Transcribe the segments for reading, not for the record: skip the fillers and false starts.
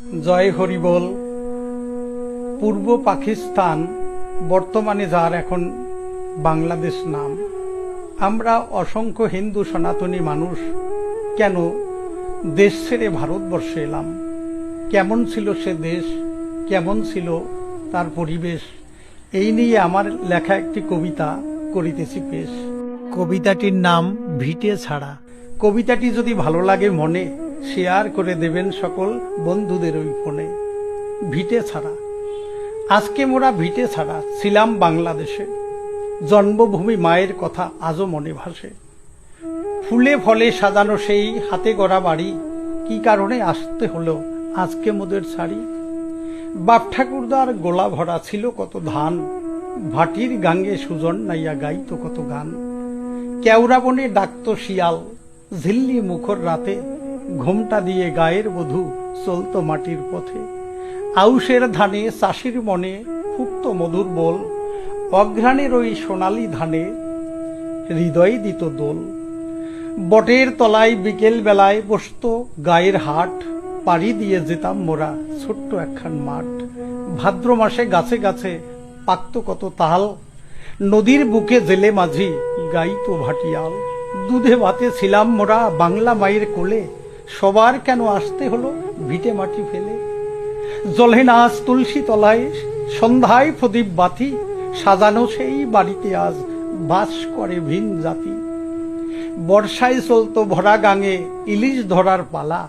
জয় হরিবোল। পূর্ব পাকিস্তান, বর্তমানে যার এখন বাংলাদেশ নাম, আমরা অসংখ্য হিন্দু সনাতনী মানুষ কেন দেশ ছেড়ে ভারতবর্ষে এলাম? কেমন ছিল সে দেশ, কেমন ছিল তার পরিবেশ, এই নিয়ে আমার লেখা একটি কবিতা করিতেছি পেশ। কবিতাটির নাম ভিটে ছাড়া। কবিতাটি যদি ভালো লাগে মনে, শেয়ার করে দেবেন সকল বন্ধুদের ওই ফোনে। ভিটে ছাড়া। আজকে মোরা ভিটে ছাড়া ছিলাম বাংলাদেশে, জন্মভূমি মায়ের কথা আজও মনে ভাসে। ফুলে ফলে সাজানো সেই হাতে গড়া বাড়ি, কি কারণে আসতে হলো আজকে মোদের ছাড়ি? বাপ ঠাকুরদার গোলা ভরা ছিল কত ধান, ভাটির গাঙ্গে সুজন নাইয়া গাইত কত গান। কেওড়া বনে ডাকত শিয়াল, ঝিল্লি মুখর রাতে, ঘোমটা দিয়ে গায়ের বধূ চলত মাটির পথে। আউশের ধানে চাষির মনে ফুটত মধুর বোল, অঘ্রাণের ওই সোনালি ধানে হৃদয় দিত দোল। বটের তলায় বিকেল বেলায় বসত গায়ের হাট, পাড়ি দিয়ে যেতাম মোরা ছোট্ট একখান মাঠ। ভাদ্র মাসে গাছে গাছে পাকত কত তাল, নদীর বুকে জেলে মাঝি গাইত ভাটিয়াল। দুধে ভাতে ছিলাম মোরা বাংলা মায়ের কোলে, সবার কেন আসতে হলো ভিটে মাটি ফেলে? জ্বলে না আজ তুলসী তলায় সন্ধ্যায় প্রদীপ বাতি, সাজানো সেই বাড়িতে আজ বাস করে ভিন জাতি। বর্ষায় চলত ভরা গাঙে ইলিশ ধরার পালা,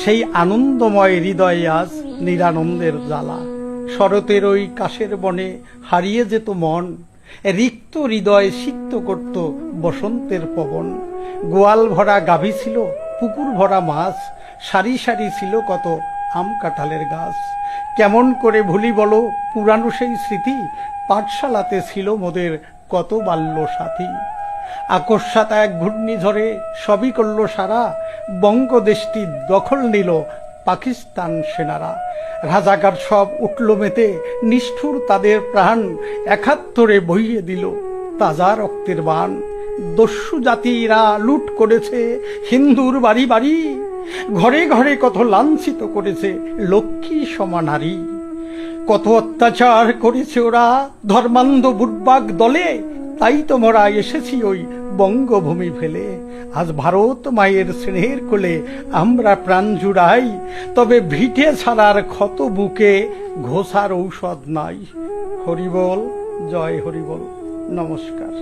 সেই আনন্দময় হৃদয়ে আজ নিরানন্দের জ্বালা। শরতের ওই কাশের বনে হারিয়ে যেত মন, রিক্ত হৃদয় সিক্ত করত বসন্তের পবন। গোয়াল ভরা গাভী ছিল, পুকুর ভরা মাছ, সারি সারি ছিল কত আম কাঁঠালের গাছ। কেমন করে ভুলি বলো পুরানো সেই স্মৃতি, পাঠশালাতে ছিল মোদের কত বাল্য সাথী। আকস্মাত এক ঘূর্ণিঝড়ে সবই করল সারা, বঙ্গদেশটি দখল নিল পাকিস্তান সেনারা। রাজাকার সব উঠল মেতে, নিষ্ঠুর তাদের প্রাণ, একাত্তরে বইয়ে দিল তাজা রক্তের বান। দস্যু জাতিরা লুট করেছে হিন্দুর বাড়ি বাড়ি, ঘরে ঘরে কত লাঞ্ছিত করেছে লক্ষ্মী সমানারী। কত অত্যাচার করেছে ওরা ধর্মান্ধ বুর্বাক দলে, তাই তো মোরা এসেছি ওই বঙ্গভূমি ফেলে। আজ ভারত মায়ের স্নেহের কোলে আমরা প্রাণ জুড়াই, তবে ভিটে ছাড়ার ক্ষত বুকে ঘোষার ঔষধ নাই। হরিবোল, জয় হরিবোল, নমস্কার।